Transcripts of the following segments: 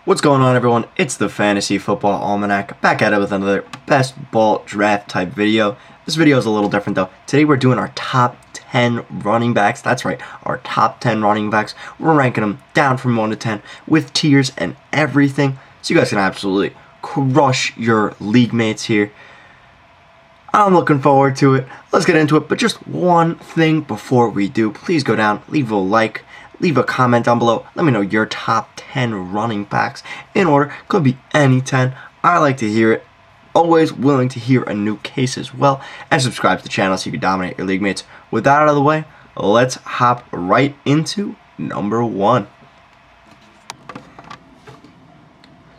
What's going on, everyone? It's the Fantasy Football Almanac, back at it with another best ball draft type video. This video is a little different though. Today we're doing our top 10 running backs. That's right, our top 10 running backs. We're ranking them down from 1 to 10 with tiers and everything, so you guys can absolutely crush your league mates here. I'm looking forward to it. Let's get into it, but just one thing before we do. Please go down, leave a like, leave a comment down below. Let me know your top 10 running backs in order. Could be any 10. I like to hear it. Always willing to hear a new case as well. And subscribe to the channel so you can dominate your league mates. With that out of the way, let's hop right into number 1.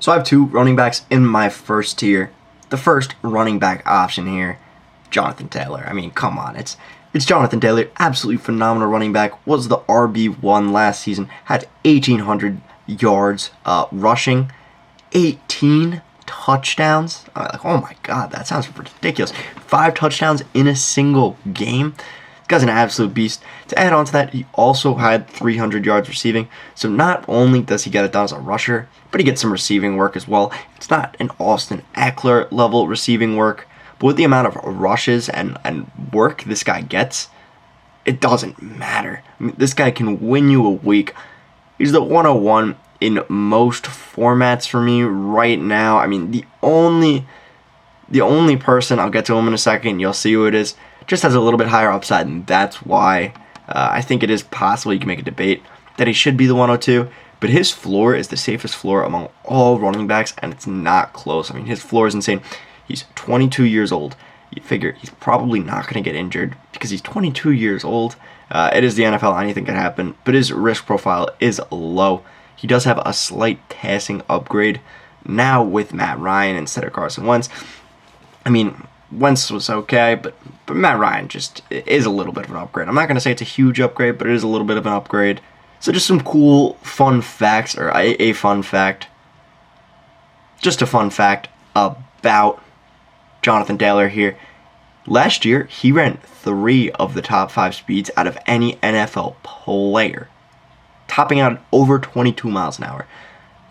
So I have 2 running backs in my first tier. The first running back option here, Jonathan Taylor. I mean, come on. It's Jonathan Taylor, absolutely phenomenal running back. Was the RB1 last season. Had 1,800 yards rushing, 18 touchdowns. Like, oh my God, that sounds ridiculous. 5 touchdowns in a single game. This guy's an absolute beast. To add on to that, he also had 300 yards receiving. So not only does he get it done as a rusher, but he gets some receiving work as well. It's not an Austin Ekeler level receiving work, but with the amount of rushes and work this guy gets, it doesn't matter. I mean, this guy can win you a week. He's the 101 in most formats for me right now. I mean, the only person, I'll get to him in a second, you'll see who it is, just has a little bit higher upside, and that's why I think it is possible you can make a debate that he should be the 102. But his floor is the safest floor among all running backs, and it's not close. I mean, his floor is insane. He's 22 years old. You figure he's probably not going to get injured because he's 22 years old. It is the NFL. Anything can happen. But his risk profile is low. He does have a slight passing upgrade now with Matt Ryan instead of Carson Wentz. I mean, Wentz was okay, but Matt Ryan just is a little bit of an upgrade. I'm not going to say it's a huge upgrade, but it is a little bit of an upgrade. So just some cool, fun facts, or a fun fact. Just a fun fact about Jonathan Taylor here. Last year, he ran 3 of the top 5 speeds out of any NFL player, topping out at over 22 miles an hour.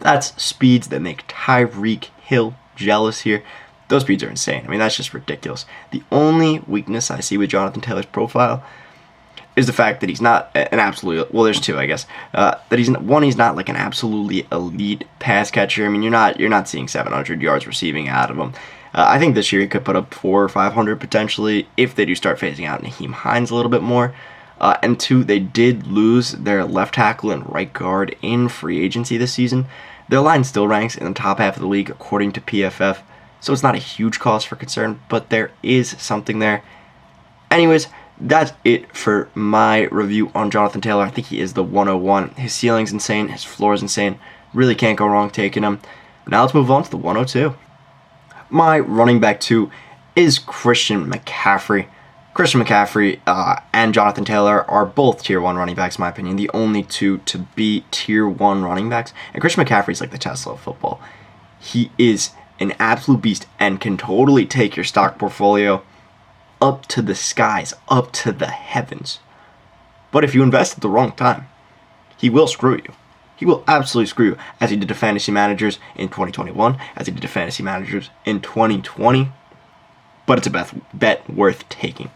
That's speeds that make Tyreek Hill jealous here. Those speeds are insane. I mean, that's just ridiculous. The only weakness I see with Jonathan Taylor's profile is the fact that he's not an absolute, well, there's 2, I guess. That he's not like an absolutely elite pass catcher. I mean, you're not seeing 700 yards receiving out of him. I think this year he could put up 400 or 500 potentially if they do start phasing out Nyheim Hines a little bit more. And 2, they did lose their left tackle and right guard in free agency this season. Their line still ranks in the top half of the league according to PFF, so it's not a huge cause for concern, but there is something there. Anyways, that's it for my review on Jonathan Taylor. I think he is the 101. His ceiling's insane. His floor is insane. Really can't go wrong taking him. Now let's move on to the 102. My running back 2 is Christian McCaffrey. Christian McCaffrey and Jonathan Taylor are both tier 1 running backs, in my opinion. The only 2 to be tier 1 running backs. And Christian McCaffrey is like the Tesla of football. He is an absolute beast and can totally take your stock portfolio up to the skies, up to the heavens. But if you invest at the wrong time, he will screw you. He will absolutely screw you, as he did to fantasy managers in 2021, as he did to fantasy managers in 2020. But it's a bet worth taking.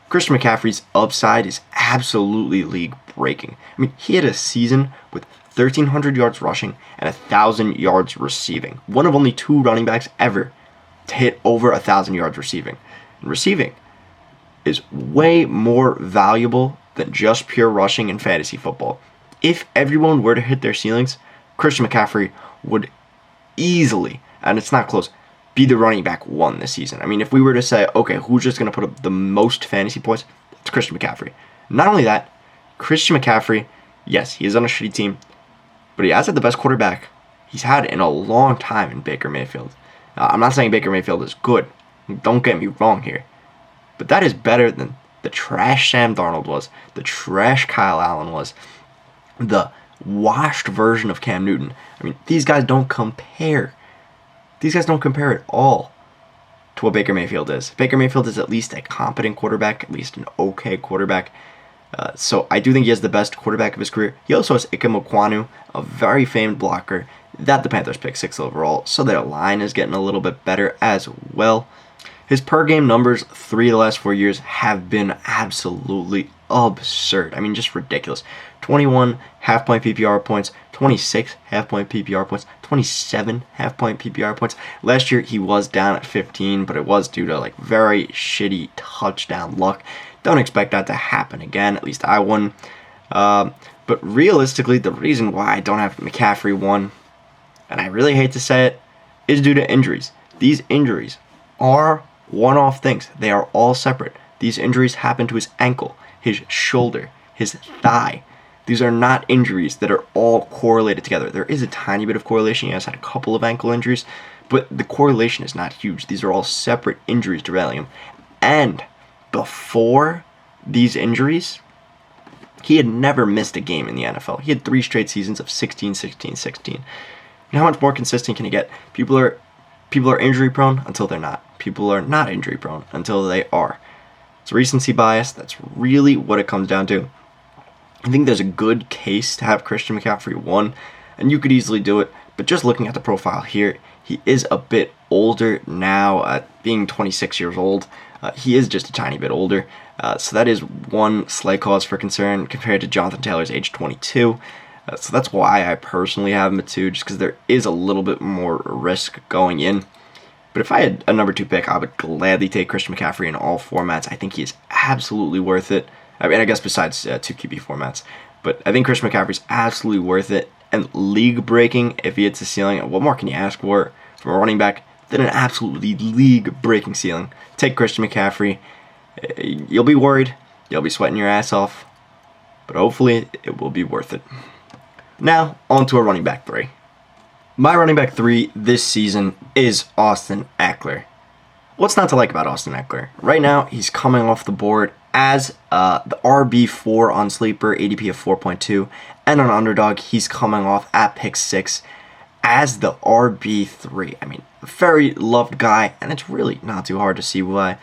Christian McCaffrey's upside is absolutely league-breaking. I mean, he had a season with 1,300 yards rushing and 1,000 yards receiving. One of only 2 running backs ever to hit over 1,000 yards receiving. And receiving is way more valuable than just pure rushing in fantasy football. If everyone were to hit their ceilings, Christian McCaffrey would easily, and it's not close, be the running back 1 this season. I mean, if we were to say, okay, who's just going to put up the most fantasy points, it's Christian McCaffrey. Not only that, Christian McCaffrey, yes, he is on a shitty team, but he has had the best quarterback he's had in a long time in Baker Mayfield. I'm not saying Baker Mayfield is good. Don't get me wrong here. But that is better than the trash Sam Darnold was, the trash Kyle Allen was, the washed version of Cam Newton. I mean, these guys don't compare. These guys don't compare at all to what Baker Mayfield is. Baker Mayfield is at least a competent quarterback, at least an okay quarterback. So I do think he has the best quarterback of his career. He also has Ike Mukwanu, a very famed blocker, that the Panthers picked 6th overall, so their line is getting a little bit better as well. His per game numbers 3 of the last 4 years have been absolutely absurd. I mean, just ridiculous. 21 half-point PPR points, 26 half-point PPR points, 27 half-point PPR points. Last year, he was down at 15, but it was due to like very shitty touchdown luck. Don't expect that to happen again, at least I wouldn't. But realistically, the reason why I don't have McCaffrey 1, and I really hate to say it, is due to injuries. These injuries are one-off things. They are all separate. These injuries happen to his ankle, his shoulder, his thigh. These are not injuries that are all correlated together. There is a tiny bit of correlation. He has had a couple of ankle injuries, but the correlation is not huge. These are all separate injuries derailing him. And before these injuries, he had never missed a game in the NFL. He had 3 straight seasons of 16, 16, 16. And how much more consistent can he get? People are injury prone until they're not. People are not injury prone until they are. It's recency bias. That's really what it comes down to. I think there's a good case to have Christian McCaffrey 1, and you could easily do it. But just looking at the profile here, he is a bit older now, being 26 years old. He is just a tiny bit older. So that is one slight cause for concern compared to Jonathan Taylor's age 22. So that's why I personally have him at 2, just because there is a little bit more risk going in. But if I had a number 2 pick, I would gladly take Christian McCaffrey in all formats. I think he is absolutely worth it. I mean, I guess besides 2 QB formats. But I think Christian McCaffrey's absolutely worth it. And league-breaking, if he hits the ceiling, what more can you ask for from a running back than an absolutely league-breaking ceiling? Take Christian McCaffrey. You'll be worried. You'll be sweating your ass off. But hopefully, it will be worth it. Now, on to a running back 3. My running back 3 this season is Austin Ekeler. What's not to like about Austin Ekeler? Right now, he's coming off the board as the RB4 on Sleeper, ADP of 4.2, and on Underdog, he's coming off at pick 6 as the RB3. I mean, a very loved guy, and it's really not too hard to see why.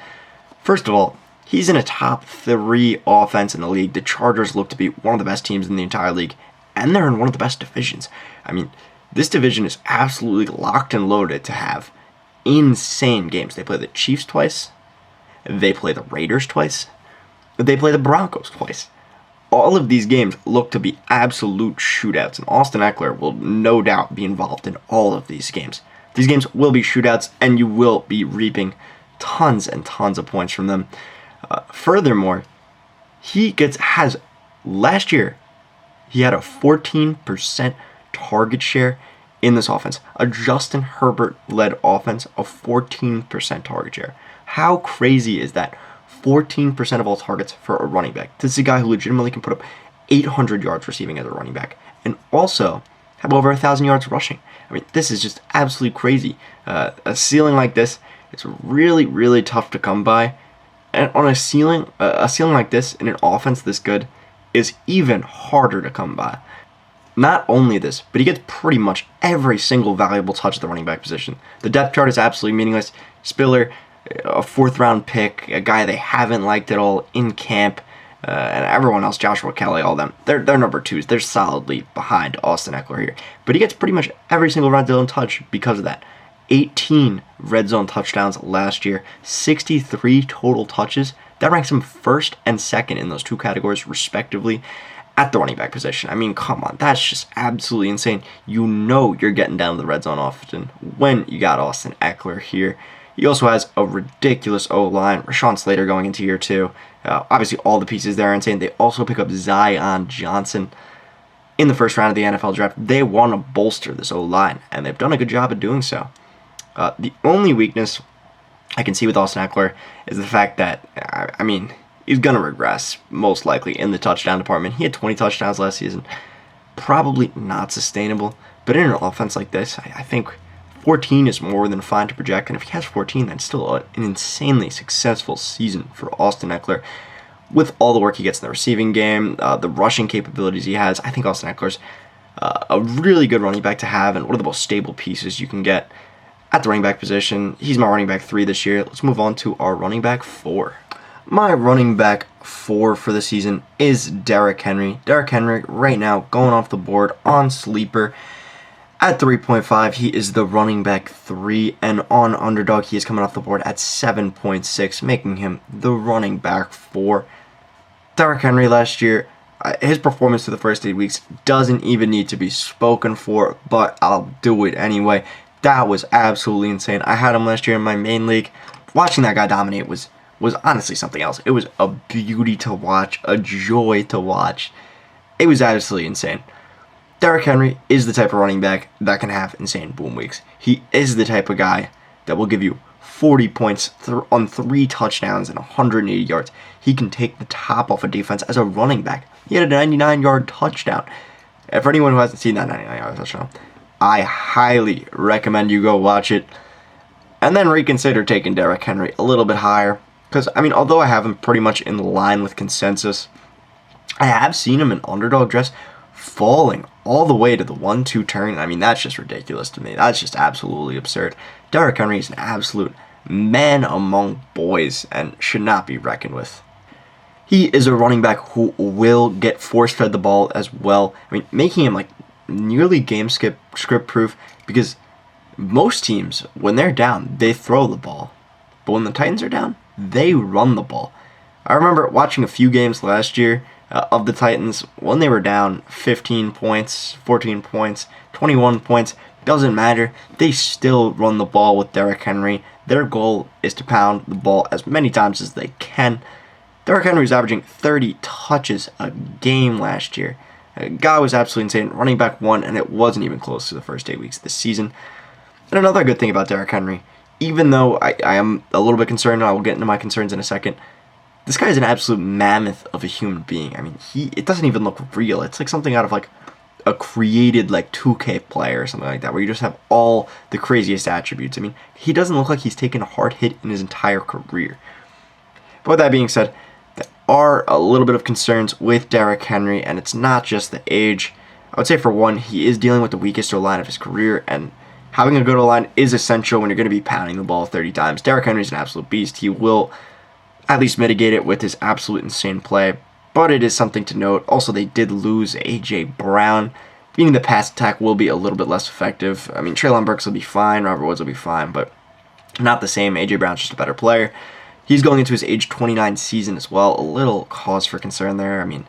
First of all, he's in a top 3 offense in the league. The Chargers look to be one of the best teams in the entire league, and they're in one of the best divisions. I mean, this division is absolutely locked and loaded to have insane games. They play the Chiefs twice. They play the Raiders twice. They play the Broncos twice. All of these games look to be absolute shootouts, and Austin Ekeler will no doubt be involved in all of these games. These games will be shootouts, and you will be reaping tons and tons of points from them. Furthermore, last year, he had a 14% target share in this offense. A Justin Herbert-led offense, a 14% target share. How crazy is that? 14% of all targets for a running back. This is a guy who legitimately can put up 800 yards receiving as a running back, and also have over 1,000 yards rushing. I mean, this is just absolutely crazy. A ceiling like this, it's really, really tough to come by. And on a ceiling like this in an offense this good is even harder to come by. Not only this, but he gets pretty much every single valuable touch at the running back position. The depth chart is absolutely meaningless. Spiller, a 4th-round pick, a guy they haven't liked at all in camp, and everyone else, Joshua Kelly, all them, they're number 2s. They're solidly behind Austin Ekeler here. But he gets pretty much every single red zone touch because of that. 18 red zone touchdowns last year, 63 total touches. That ranks him 1st and 2nd in those 2 categories, respectively, at the running back position. I mean, come on, that's just absolutely insane. You know you're getting down to the red zone often when you got Austin Ekeler here. He also has a ridiculous O-line. Rashawn Slater going into year 2. Obviously, all the pieces there are insane. They also pick up Zion Johnson in the 1st round of the NFL draft. They want to bolster this O-line, and they've done a good job of doing so. The only weakness I can see with Austin Ekeler is the fact that, I mean, he's going to regress, most likely, in the touchdown department. He had 20 touchdowns last season. Probably not sustainable. But in an offense like this, I think 14 is more than fine to project. And if he has 14, that's still an insanely successful season for Austin Ekeler. With all the work he gets in the receiving game, the rushing capabilities he has, I think Austin Ekeler's a really good running back to have and one of the most stable pieces you can get at the running back position. He's my running back 3 this year. Let's move on to our running back 4. My running back 4 for the season is Derrick Henry. Derrick Henry right now going off the board on Sleeper At 3.5, he is the running back 3, and on Underdog, he is coming off the board at 7.6, making him the running back 4. Derrick Henry last year, his performance through the first 8 weeks doesn't even need to be spoken for, but I'll do it anyway. That was absolutely insane. I had him last year in my main league. Watching that guy dominate was honestly something else. It was a beauty to watch, a joy to watch. It was absolutely insane. Derrick Henry is the type of running back that can have insane boom weeks. He is the type of guy that will give you 40 points on 3 touchdowns and 180 yards. He can take the top off a defense as a running back. He had a 99-yard touchdown. And for anyone who hasn't seen that 99-yard touchdown, I highly recommend you go watch it. And then reconsider taking Derrick Henry a little bit higher. Because, I mean, although I have him pretty much in line with consensus, I have seen him in underdog dress falling all the way to the 1-2 turn. I mean, that's just ridiculous to me. That's just absolutely absurd. Derrick Henry is an absolute man among boys and should not be reckoned with. He is a running back who will get force-fed the ball as well. I mean, making him like nearly game script proof, because most teams, when they're down, they throw the ball. But when the Titans are down, they run the ball. I remember watching a few games last year of the Titans when they were down 15 points, 14 points, 21 points. Doesn't matter. They still run the ball with Derrick Henry. Their goal is to pound the ball as many times as they can. Derrick Henry was averaging 30 touches a game last year. The guy was absolutely insane. Running back 1, and it wasn't even close to the first 8 weeks of the season. And another good thing about Derrick Henry, even though I am a little bit concerned, and I will get into my concerns in a second, this guy is an absolute mammoth of a human being. I mean, it doesn't even look real. It's like something out of like a created like 2K player or something like that, where you just have all the craziest attributes. I mean, he doesn't look like he's taken a hard hit in his entire career. But with that being said, there are a little bit of concerns with Derrick Henry, and it's not just the age. I would say, for one, he is dealing with the weakest O-line of his career, and having a good O-line is essential when you're going to be pounding the ball 30 times. Derrick Henry's an absolute beast. He will at least mitigate it with his absolute insane play, but it is something to note. Also, they did lose A.J. Brown, meaning the pass attack will be a little bit less effective. I mean, Treylon Burks will be fine, Robert Woods will be fine, but not the same. A.J. Brown's just a better player. He's going into his age 29 season as well. A little cause for concern there. I mean,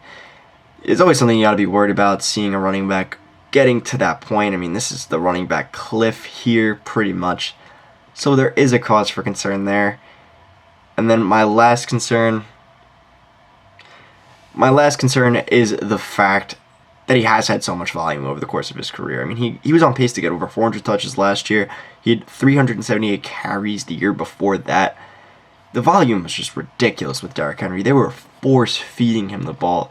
it's always something you got to be worried about, seeing a running back getting to that point. I mean, this is the running back cliff here, pretty much. So there is a cause for concern there. And then my last concern is the fact that he has had so much volume over the course of his career. I mean, he was on pace to get over 400 touches last year. He had 378 carries the year before that. The volume was just ridiculous with Derrick Henry. They were force-feeding him the ball.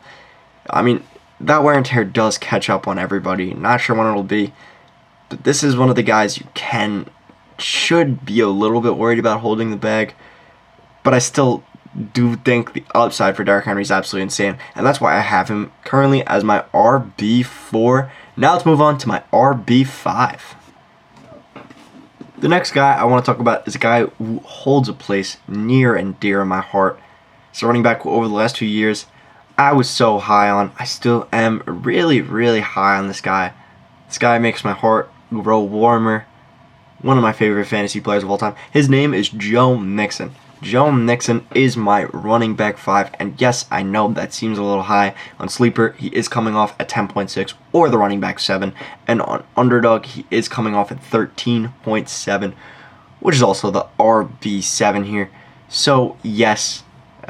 I mean, that wear and tear does catch up on everybody. Not sure when it'll be, but this is one of the guys you should be a little bit worried about holding the bag. But I still do think the upside for Derrick Henry is absolutely insane, and that's why I have him currently as my RB4. Now let's move on to my RB5. The next guy I want to talk about is a guy who holds a place near and dear in my heart. It's a running back who over the last 2 years I was so high on. I still am really, really high on this guy. This guy makes my heart grow warmer. One of my favorite fantasy players of all time. His name is Joe Mixon. Joe Mixon is my running back 5, and yes, I know that seems a little high. On Sleeper, he is coming off at 10.6, or the running back 7, and on Underdog, he is coming off at 13.7, which is also the RB7 here. So, yes,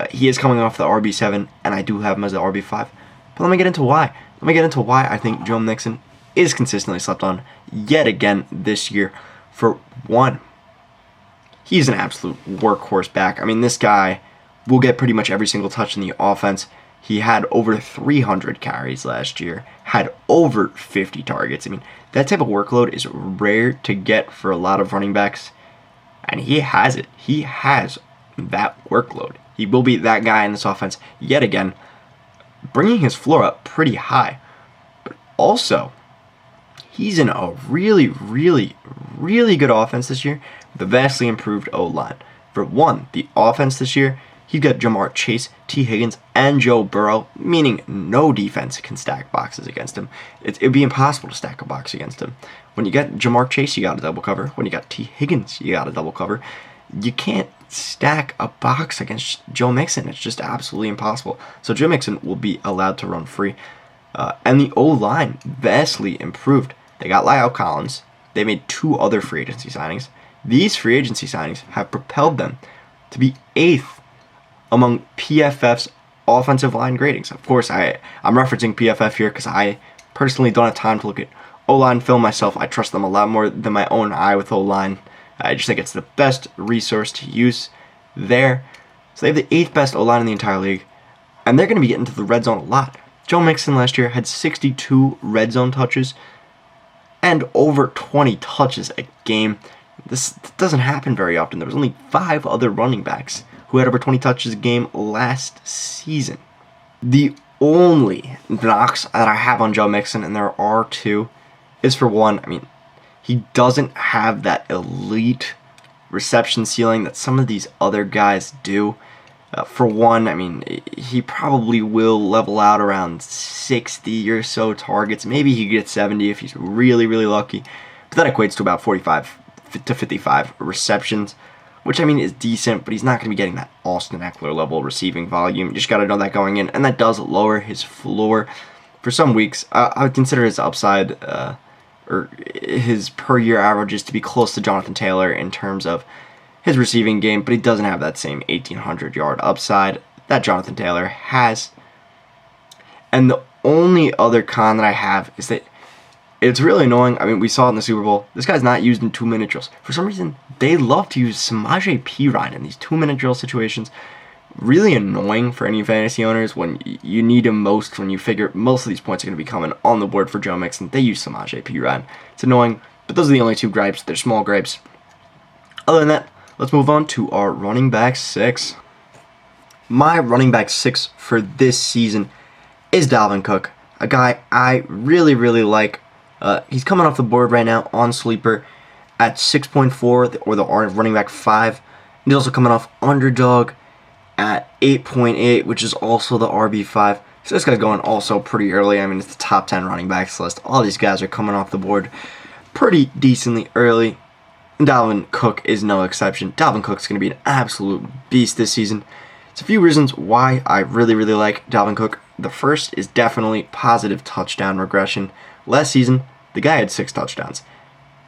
he is coming off the RB7, and I do have him as the RB5, but let me get into why. Let me get into why I think Joe Mixon is consistently slept on yet again this year. For one, he's an absolute workhorse back. I mean, this guy will get pretty much every single touch in the offense. He had over 300 carries last year, had over 50 targets. I mean, that type of workload is rare to get for a lot of running backs, and he has it. He has that workload. He will be that guy in this offense yet again, bringing his floor up pretty high. But also, he's in a really, really, really good offense this year with a vastly improved O-line. For one, the offense this year, He's got Jamar Chase, T. Higgins, and Joe Burrow, meaning no defense can stack boxes against him. It'd be impossible to stack a box against him. When you got Jamar Chase, you got to double cover. When you got T. Higgins, you got to double cover. You can't stack a box against Joe Mixon. It's just absolutely impossible. So Joe Mixon will be allowed to run free. And the O-line vastly improved. They got Lyle Collins. They made 2 other free agency signings. These free agency signings have propelled them to be 8th among PFF's offensive line gradings. Of course, I'm referencing PFF here because I personally don't have time to look at O-line film myself. I trust them a lot more than my own eye with O-line. I just think it's the best resource to use there. So they have the 8th best O-line in the entire league, and they're going to be getting to the red zone a lot. Joe Mixon last year had 62 red zone touches and over 20 touches a game. This doesn't happen very often. There was only 5 other running backs who had over 20 touches a game last season. The only knocks that I have on Joe Mixon, and there are 2, is for one, he doesn't have that elite reception ceiling that some of these other guys do. For one, he probably will level out around 60 or so targets. Maybe he gets 70 if he's really, really lucky. But that equates to about 45 to 55 receptions, which is decent, but he's not going to be getting that Austin Ekeler level receiving volume. You just got to know that going in, and that does lower his floor. For some weeks, I would consider his upside, or his per year averages, to be close to Jonathan Taylor in terms of his receiving game, but he doesn't have that same 1,800 yard upside that Jonathan Taylor has. And the only other con that I have is that it's really annoying. We saw it in the Super Bowl. This guy's not used in 2-minute drills. For some reason, they love to use Samaje Perine in these 2-minute drill situations. Really annoying for any fantasy owners when you need him most, when you figure most of these points are going to be coming on the board for Joe Mixon. They use Samaje Perine. It's annoying, but those are the only 2 gripes. They're small gripes. Other than that, let's move on to our running back 6. My running back 6 for this season is Dalvin Cook, a guy I really, really like. He's coming off the board right now on Sleeper at 6.4, or the running back 5. He's also coming off Underdog at 8.8, which is also the RB5. So this guy's going also pretty early. It's the top 10 running backs list. All these guys are coming off the board pretty decently early. Dalvin Cook is no exception. Dalvin Cook's going to be an absolute beast this season. It's a few reasons why I really, really like Dalvin Cook. The first is definitely positive touchdown regression. Last season, the guy had 6 touchdowns.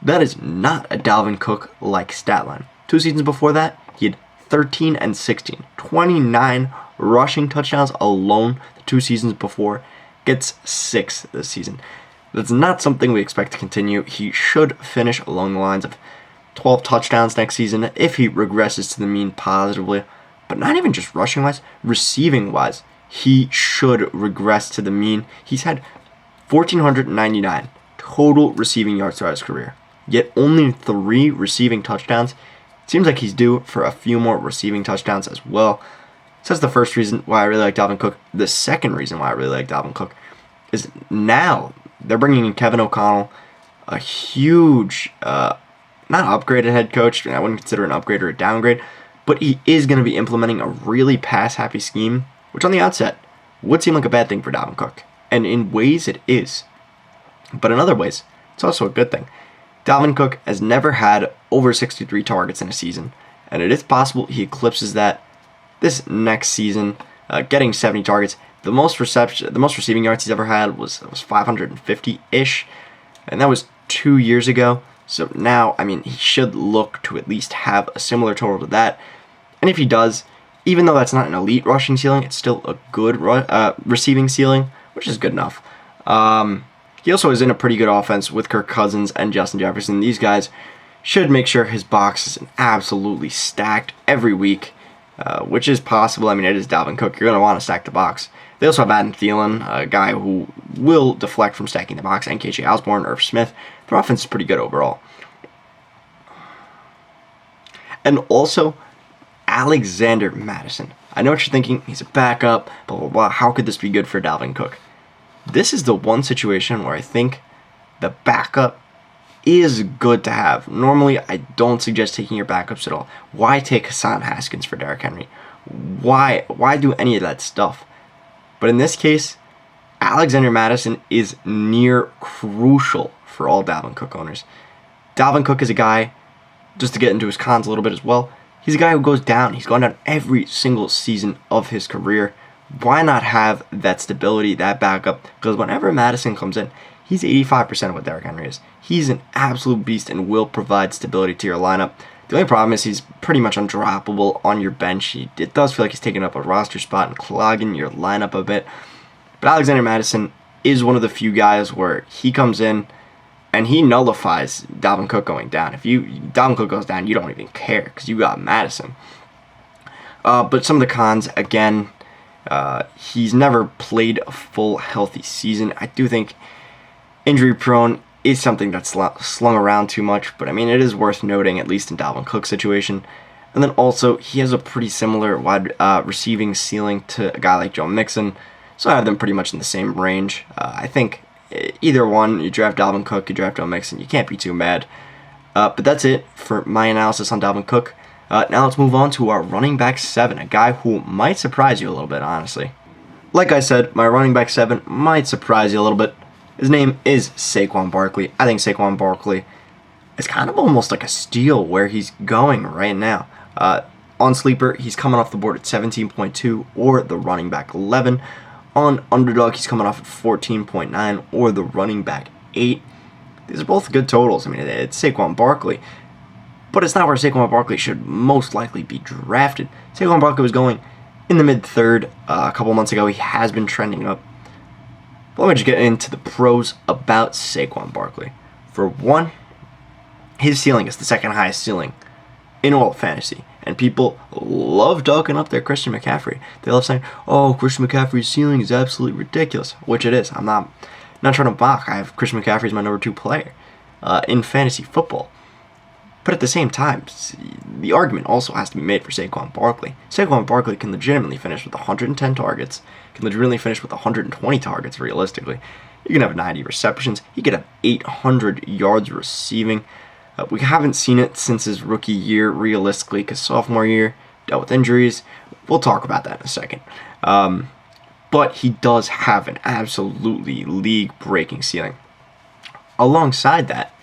That is not a Dalvin Cook-like stat line. 2 seasons before that, he had 13 and 16. 29 rushing touchdowns alone the 2 seasons before. Gets 6 this season. That's not something we expect to continue. He should finish along the lines of 12 touchdowns next season if he regresses to the mean positively. But not even just rushing-wise, receiving-wise, he should regress to the mean. He's had 1,499 total receiving yards throughout his career, yet only 3 receiving touchdowns. It seems like he's due for a few more receiving touchdowns as well. So that's the first reason why I really like Dalvin Cook. The second reason why I really like Dalvin Cook is now they're bringing in Kevin O'Connell, a huge, not upgraded head coach. I wouldn't consider an upgrade or a downgrade, but he is going to be implementing a really pass-happy scheme, which on the outset would seem like a bad thing for Dalvin Cook. And in ways it is. But in other ways, it's also a good thing. Dalvin Cook has never had over 63 targets in a season, and it is possible he eclipses that this next season, getting 70 targets. The most receiving yards he's ever had was 550-ish, and that was 2 years ago. So now, he should look to at least have a similar total to that. And if he does, even though that's not an elite rushing ceiling, it's still a good receiving ceiling, which is good enough. He also is in a pretty good offense with Kirk Cousins and Justin Jefferson. These guys should make sure his box is absolutely stacked every week, which is possible. It is Dalvin Cook. You're going to want to stack the box. They also have Adam Thielen, a guy who will deflect from stacking the box, and KJ Osborne, Irv Smith. Their offense is pretty good overall. And also, Alexander Madison. I know what you're thinking. He's a backup, blah, blah, blah. How could this be good for Dalvin Cook? This is the one situation where I think the backup is good to have. Normally, I don't suggest taking your backups at all. Why take Hassan Haskins for Derrick Henry? Why do any of that stuff? But in this case, Alexander Mattison is near crucial for all Dalvin Cook owners. Dalvin Cook is a guy, just to get into his cons a little bit as well, he's a guy who goes down. He's gone down every single season of his career. Why not have that stability, that backup? Because whenever Mattison comes in, he's 85% of what Derrick Henry is. He's an absolute beast and will provide stability to your lineup. The only problem is he's pretty much undroppable on your bench. It does feel like he's taking up a roster spot and clogging your lineup a bit. But Alexander Mattison is one of the few guys where he comes in and he nullifies Dalvin Cook going down. If Dalvin Cook goes down, you don't even care because you got Mattison. But some of the cons, again, he's never played a full healthy season. I do think injury prone is something that's slung around too much, but I mean, it is worth noting, at least in Dalvin Cook's situation. And then also, he has a pretty similar wide receiving ceiling to a guy like Joe Mixon, so I have them pretty much in the same range. I think either one, you draft Dalvin Cook, you draft Joe Mixon, you can't be too mad. But that's it for my analysis on Dalvin Cook. Now let's move on to our running back 7, a guy who might surprise you a little bit, honestly. Like I said, my running back 7 might surprise you a little bit. His name is Saquon Barkley. I think Saquon Barkley is kind of almost like a steal where he's going right now. On Sleeper, he's coming off the board at 17.2 or the running back 11. On Underdog, he's coming off at 14.9 or the running back 8. These are both good totals. I mean, it's Saquon Barkley, but it's not where Saquon Barkley should most likely be drafted. Saquon Barkley was going in the mid-third a couple months ago. He has been trending up. But let me just get into the pros about Saquon Barkley. For one, his ceiling is the second highest ceiling in all of fantasy. And people love dunking up their Christian McCaffrey. They love saying, oh, Christian McCaffrey's ceiling is absolutely ridiculous, which it is. I'm not trying to mock. I have Christian McCaffrey as my number 2 player in fantasy football. But at the same time, the argument also has to be made for Saquon Barkley. Saquon Barkley can legitimately finish with 110 targets, can legitimately finish with 120 targets realistically. You can have 90 receptions. He could have 800 yards receiving. We haven't seen it since his rookie year realistically because sophomore year dealt with injuries. We'll talk about that in a second. But he does have an absolutely league-breaking ceiling. Alongside that,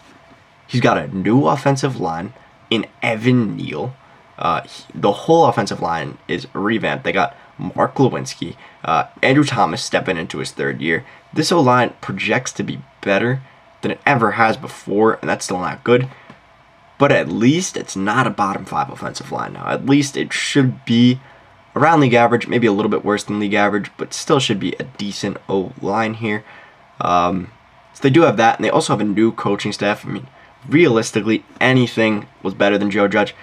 he's got a new offensive line in Evan Neal. The whole offensive line is revamped. They got Mark Lewinsky, Andrew Thomas stepping into his 3rd year. This O-line projects to be better than it ever has before, and that's still not good. But at least it's not a bottom 5 offensive line now. At least it should be around league average, maybe a little bit worse than league average, but still should be a decent O-line here. So they do have that, and they also have a new coaching staff. I mean, realistically, anything was better than Joe Judge.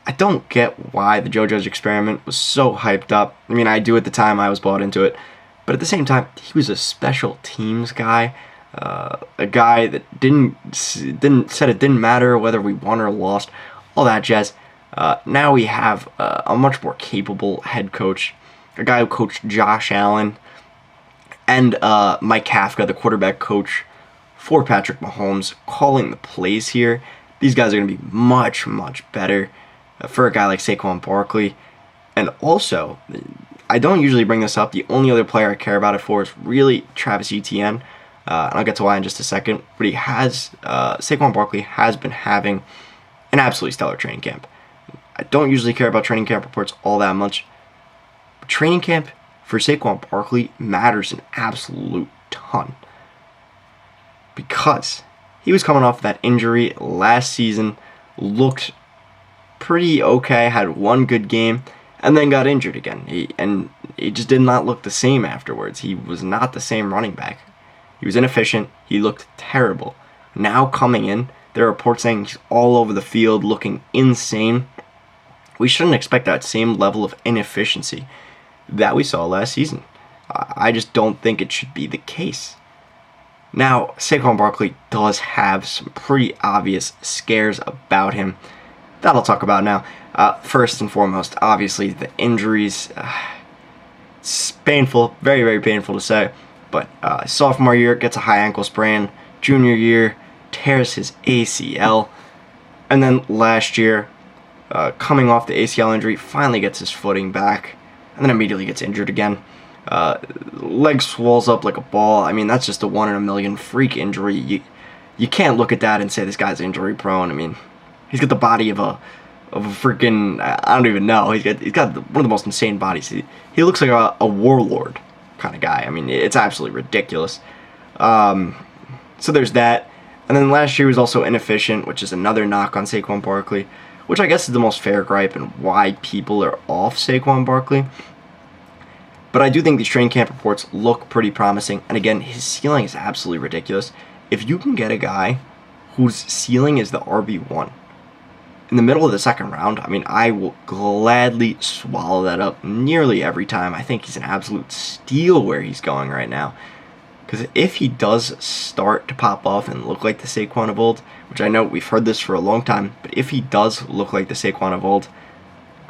I don't get why the Joe Judge experiment was so hyped up. I mean, I do at the time, I was bought into it. But at the same time, he was a special teams guy. A guy that said it didn't matter whether we won or lost, all that jazz. Now we have a much more capable head coach, a guy who coached Josh Allen, and Mike Kafka, the quarterback coach for Patrick Mahomes, calling the plays here. These guys are going to be much, much better for a guy like Saquon Barkley. And also, I don't usually bring this up. The only other player I care about it for is really Travis Etienne. And I'll get to why in just a second. But Saquon Barkley has been having an absolutely stellar training camp. I don't usually care about training camp reports all that much. But training camp for Saquon Barkley matters an absolute ton. Because he was coming off that injury last season, looked pretty okay, had one good game, and then got injured again. He just did not look the same afterwards. He was not the same running back. He was inefficient. He looked terrible. Now coming in, there are reports saying he's all over the field, looking insane. We shouldn't expect that same level of inefficiency that we saw last season. I just don't think it should be the case. Now, Saquon Barkley does have some pretty obvious scares about him that I'll talk about now. First and foremost, obviously, the injuries. It's painful, very, very painful to say. But sophomore year, gets a high ankle sprain. Junior year, tears his ACL. And then last year, coming off the ACL injury, finally gets his footing back, and then immediately gets injured again. Leg swells up like a ball. I mean, that's just a 1 in a million freak injury. You can't look at that and say this guy's injury prone. I mean, he's got the body of a freaking, I don't even know. He's got one of the most insane bodies. He looks like a warlord kind of guy. I mean, it's absolutely ridiculous. So there's that. And then last year was also inefficient, which is another knock on Saquon Barkley, which I guess is the most fair gripe and why people are off Saquon Barkley. But I do think these training camp reports look pretty promising. And again, his ceiling is absolutely ridiculous. If you can get a guy whose ceiling is the RB1 in the middle of the second round, I mean, I will gladly swallow that up nearly every time. I think he's an absolute steal where he's going right now. Because if he does start to pop off and look like the Saquon of old, which I know we've heard this for a long time, but if he does look like the Saquon of old,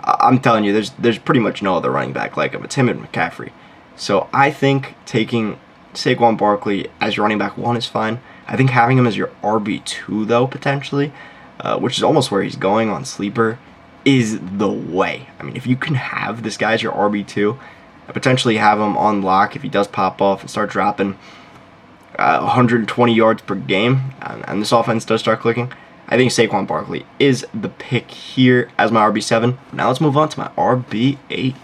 I'm telling you, there's pretty much no other running back like him. It's him and McCaffrey. So I think taking Saquon Barkley as your running back 1 is fine. I think having him as your RB2, though, potentially, which is almost where he's going on Sleeper, is the way. I mean, if you can have this guy as your RB2, potentially have him on lock if he does pop off and start dropping 120 yards per game, and this offense does start clicking, I think Saquon Barkley is the pick here as my RB7. Now let's move on to my RB8.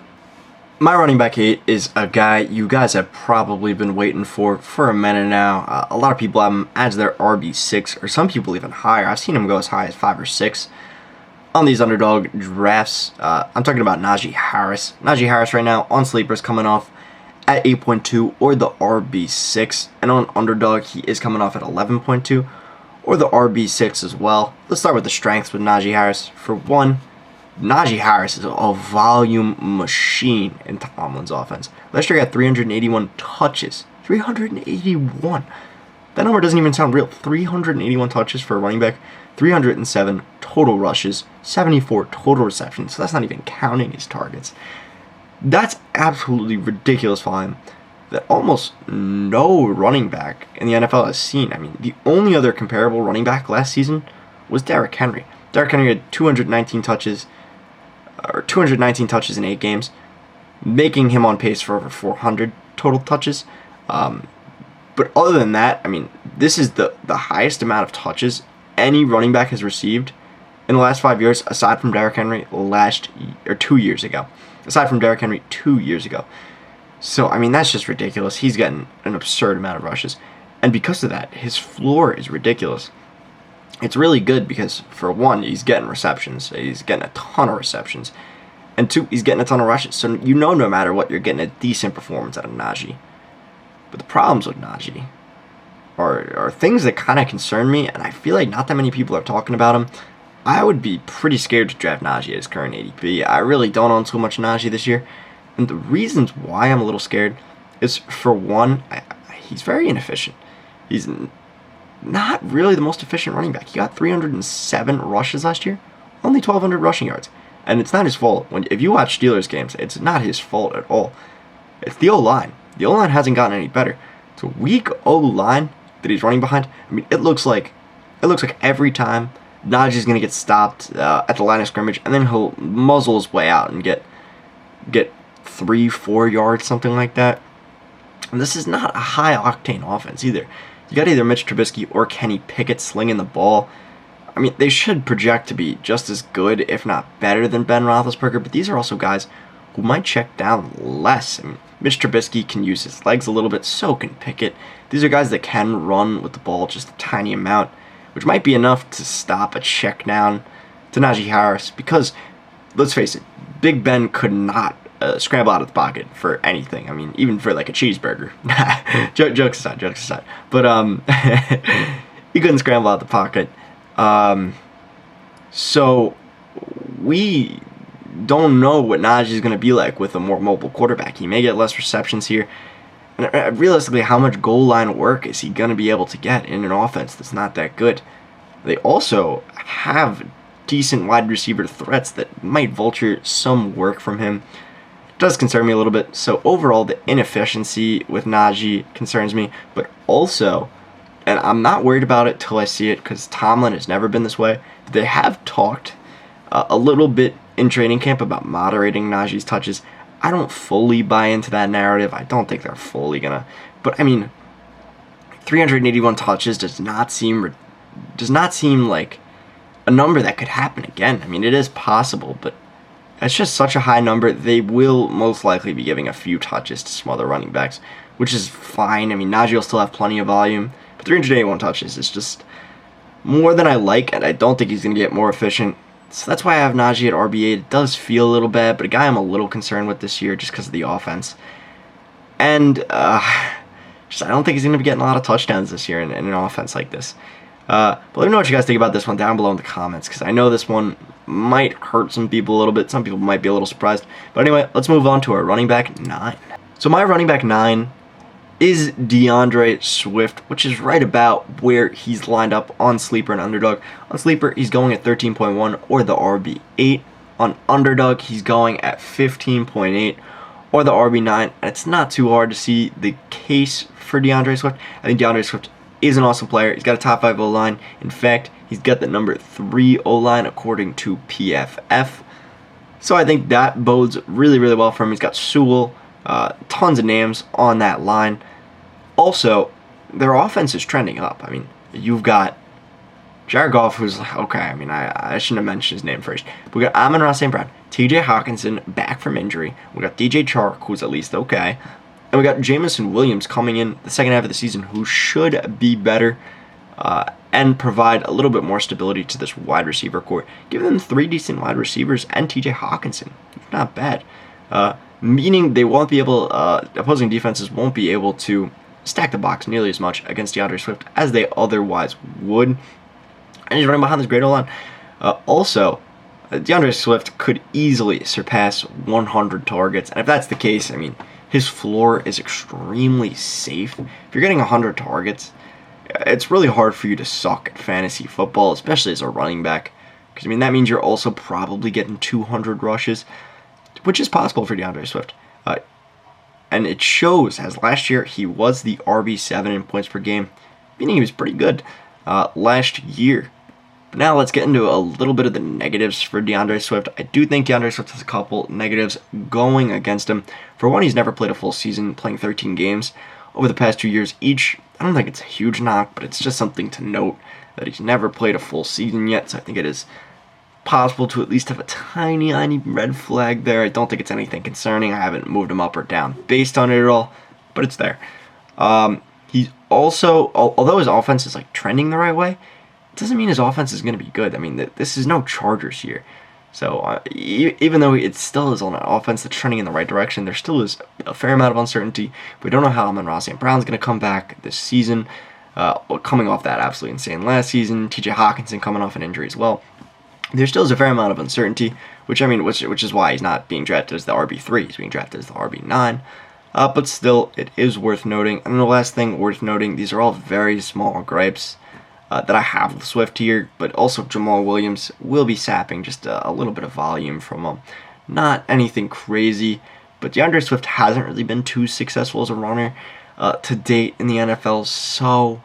My running back 8 is a guy you guys have probably been waiting for a minute now. A lot of people have him as their RB6, or some people even higher. I've seen him go as high as 5 or 6 on these underdog drafts. I'm talking about Najee Harris. Najee Harris right now on Sleepers coming off at 8.2 or the RB6, and on underdog he is coming off at 11.2 or the RB6 as well. Let's start with the strengths with Najee Harris. For one, Najee Harris is a volume machine in Tomlin's offense. Last year he got 381 touches. 381. That number doesn't even sound real. 381 touches for a running back. 307 total rushes. 74 total receptions. So that's not even counting his targets. That's absolutely ridiculous volume that almost no running back in the NFL has seen. I mean, the only other comparable running back last season was Derrick Henry. Derrick Henry had 219 touches in 8 games, making him on pace for over 400 total touches. But other than that, I mean, this is the highest amount of touches any running back has received in the last 5 years, aside from Derrick Henry 2 years ago. Aside from Derrick Henry 2 years ago. So, I mean, that's just ridiculous. He's getting an absurd amount of rushes. And because of that, his floor is ridiculous. It's really good because, for one, he's getting receptions. He's getting a ton of receptions. And two, he's getting a ton of rushes. So, you know, no matter what, you're getting a decent performance out of Najee. But the problems with Najee are things that kind of concern me, and I feel like not that many people are talking about him. I would be pretty scared to draft Najee at his current ADP. I really don't own so much Najee this year. And the reasons why I'm a little scared is, for one, he's very inefficient. He's not really the most efficient running back. He got 307 rushes last year, only 1,200 rushing yards. And it's not his fault. If you watch Steelers games, it's not his fault at all. It's the O-line. The O-line hasn't gotten any better. It's a weak O-line that he's running behind. I mean, it looks like every time Najee's going to get stopped at the line of scrimmage, and then he'll muzzle his way out and get 3-4 yards, something like that. And this is not a high-octane offense either. You got either Mitch Trubisky or Kenny Pickett slinging the ball. I mean, they should project to be just as good, if not better, than Ben Roethlisberger, but these are also guys who might check down less. I mean, Mitch Trubisky can use his legs a little bit, so can Pickett. These are guys that can run with the ball just a tiny amount, which might be enough to stop a check down to Najee Harris, because, let's face it, Big Ben could not scramble out of the pocket for anything. I mean, even for like a cheeseburger. Jokes aside. But he couldn't scramble out the pocket. So we don't know what Najee is going to be like with a more mobile quarterback. He may get less receptions here. And realistically, how much goal line work is he going to be able to get in an offense that's not that good? They also have decent wide receiver threats that might vulture some work from him. It does concern me a little bit. So overall, the inefficiency with Najee concerns me, but also, and I'm not worried about it till I see it, because Tomlin has never been this way. They have talked a little bit in training camp about moderating Najee's touches. I don't fully buy into that narrative. I don't think they're fully gonna. But I mean, 381 touches does not seem like a number that could happen again. I mean, it is possible, but it's just such a high number. They will most likely be giving a few touches to some other running backs, which is fine. I mean, Najee will still have plenty of volume, but 381 touches is just more than I like, and I don't think he's going to get more efficient. So that's why I have Najee at RB8. It does feel a little bad, but a guy I'm a little concerned with this year just because of the offense. And I don't think he's going to be getting a lot of touchdowns this year in an offense like this. But let me know what you guys think about this one down below in the comments, because I know this one might hurt some people a little bit. Some people might be a little surprised. But anyway, let's move on to our running back 9. So my running back 9 is DeAndre Swift, which is right about where he's lined up on Sleeper and Underdog. On Sleeper, he's going at 13.1 or the RB8. On Underdog, he's going at 15.8 or the RB9. And it's not too hard to see the case for DeAndre Swift. I think DeAndre Swift is an awesome player. He's got a top 5 O-line. In fact, he's got the number 3 O-line according to PFF. So I think that bodes really, really well for him. He's got Sewell, tons of names on that line. Also, their offense is trending up. I mean, you've got Jared Goff, who's okay. I mean, I shouldn't have mentioned his name first. We got Amon-Ra St. Brown, T.J. Hawkinson back from injury. We got DJ Chark, who's at least okay. And we got Jameson Williams coming in the second half of the season, who should be better and provide a little bit more stability to this wide receiver core. Give them 3 decent wide receivers and T.J. Hawkinson. Not bad. Meaning they won't be able, opposing defenses won't be able to stack the box nearly as much against DeAndre Swift as they otherwise would. And he's running behind this great O-line. Also, DeAndre Swift could easily surpass 100 targets. And if that's the case, I mean, his floor is extremely safe. If you're getting 100 targets, it's really hard for you to suck at fantasy football, especially as a running back. Because, I mean, that means you're also probably getting 200 rushes, which is possible for DeAndre Swift. And it shows, as last year he was the RB7 in points per game, meaning he was pretty good last year. But now let's get into a little bit of the negatives for DeAndre Swift. I do think DeAndre Swift has a couple negatives going against him. For one, he's never played a full season, playing 13 games over the past 2 years each. I don't think it's a huge knock, but it's just something to note that he's never played a full season yet, so I think it is possible to at least have a tiny red flag there. I don't think it's anything concerning. I haven't moved him up or down based on it at all, but it's there. He's also, although his offense is like trending the right way, it doesn't mean his offense is going to be good. I mean, this is no Chargers here. So even though it still is on an offense that's trending in the right direction, there still is a fair amount of uncertainty. We don't know how Amon-Ra St. Brown's going to come back this season, coming off that absolutely insane last season. T.J. Hawkinson coming off an injury as well. There still is a fair amount of uncertainty, which is why he's not being drafted as the RB3. He's being drafted as the RB9. But still, it is worth noting. And the last thing worth noting, these are all very small gripes that I have with Swift here, but also Jamal Williams will be sapping just a little bit of volume from him. Not anything crazy, but DeAndre Swift hasn't really been too successful as a runner to date in the NFL, so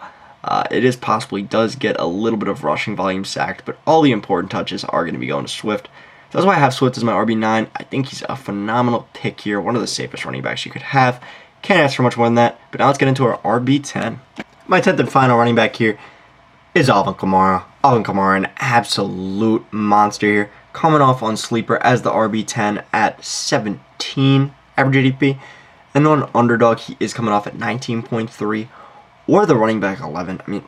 it is possible he does get a little bit of rushing volume sacked, but all the important touches are going to be going to Swift. So that's why I have Swift as my RB9. I think he's a phenomenal pick here, one of the safest running backs you could have. Can't ask for much more than that, but now let's get into our RB10. My 10th and final running back here is Alvin Kamara. Alvin Kamara, an absolute monster here, coming off on Sleeper as the RB10 at 17 average ADP, and on Underdog he is coming off at 19.3 or the running back 11. I mean,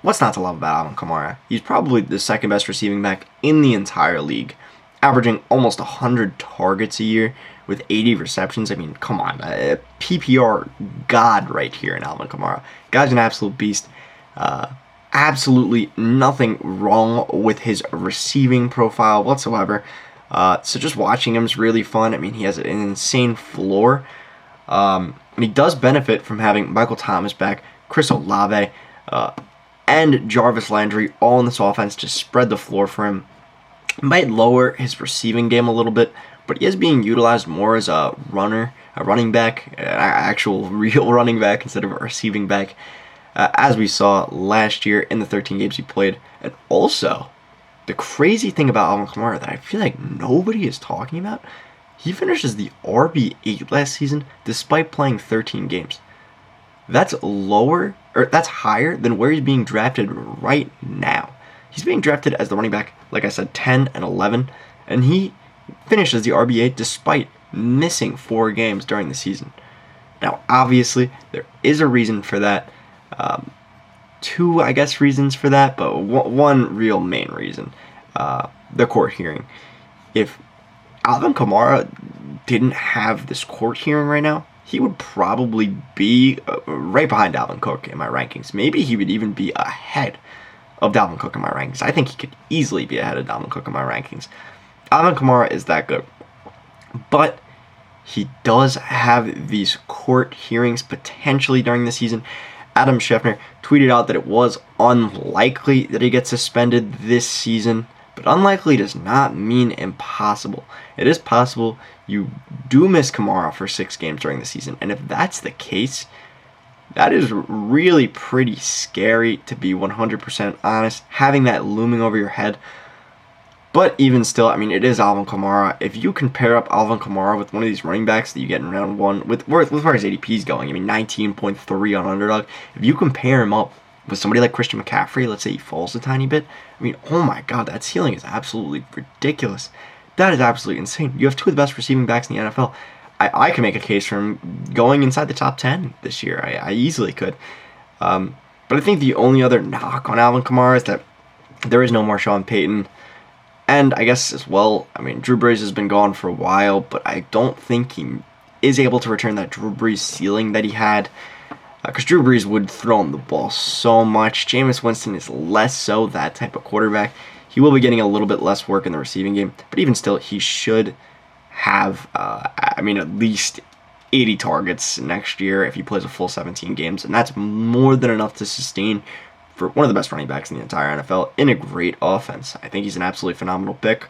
what's not to love about Alvin Kamara? He's probably the second best receiving back in the entire league, averaging almost 100 targets a year with 80 receptions. I mean, come on, a PPR god right here in Alvin Kamara. Guy's an absolute beast. Absolutely nothing wrong with his receiving profile whatsoever. So just watching him is really fun. I mean, he has an insane floor. And he does benefit from having Michael Thomas back, Chris Olave, and Jarvis Landry all in this offense to spread the floor for him. It might lower his receiving game a little bit, but he is being utilized more as a running back, an actual real running back instead of a receiving back, as we saw last year in the 13 games he played. And also, the crazy thing about Alvin Kamara that I feel like nobody is talking about, he finishes the RB8 last season despite playing 13 games. That's that's higher than where he's being drafted right now. He's being drafted as the running back, like I said, 10 and 11, and he finishes the RB8 despite missing 4 games during the season. Now, obviously, there is a reason for that. 2, I guess, reasons for that, but one real main reason, the court hearing. If Alvin Kamara didn't have this court hearing right now, he would probably be right behind Dalvin Cook in my rankings. Maybe he would even be ahead of Dalvin Cook in my rankings. I think he could easily be ahead of Dalvin Cook in my rankings. Alvin Kamara is that good. But he does have these court hearings potentially during the season. Adam Schefter tweeted out that it was unlikely that he gets suspended this season, but unlikely does not mean impossible. It is possible you do miss Kamara for 6 games during the season, and if that's the case, that is really pretty scary, to be 100% honest, having that looming over your head. But even still, I mean, it is Alvin Kamara. If you can pair up Alvin Kamara with one of these running backs that you get in round 1, with where his ADP is going, I mean, 19.3 on Underdog, if you can pair him up with somebody like Christian McCaffrey, let's say he falls a tiny bit, I mean, oh my god, that ceiling is absolutely ridiculous. That is absolutely insane. You have 2 of the best receiving backs in the NFL. I can make a case for him going inside the top 10 this year. I easily could. But I think the only other knock on Alvin Kamara is that there is no more Sean Payton. And I guess as well, I mean, Drew Brees has been gone for a while, but I don't think he is able to return that Drew Brees ceiling that he had. Because Drew Brees would throw him the ball so much. Jameis Winston is less so that type of quarterback. He will be getting a little bit less work in the receiving game, but even still, he should have, at least 80 targets next year if he plays a full 17 games, and that's more than enough to sustain for one of the best running backs in the entire NFL in a great offense. I think he's an absolutely phenomenal pick.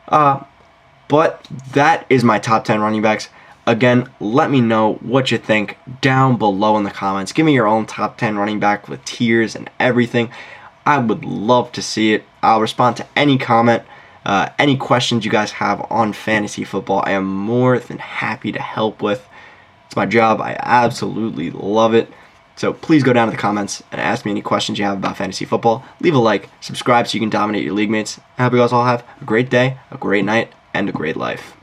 But that is my top 10 running backs. Again, let me know what you think down below in the comments. Give me your own top 10 running back with tiers and everything. I would love to see it. I'll respond to any comment, any questions you guys have on fantasy football. I am more than happy to help with. It's my job. I absolutely love it. So please go down to the comments and ask me any questions you have about fantasy football. Leave a like, subscribe so you can dominate your league mates. I hope you guys all have a great day, a great night, and a great life.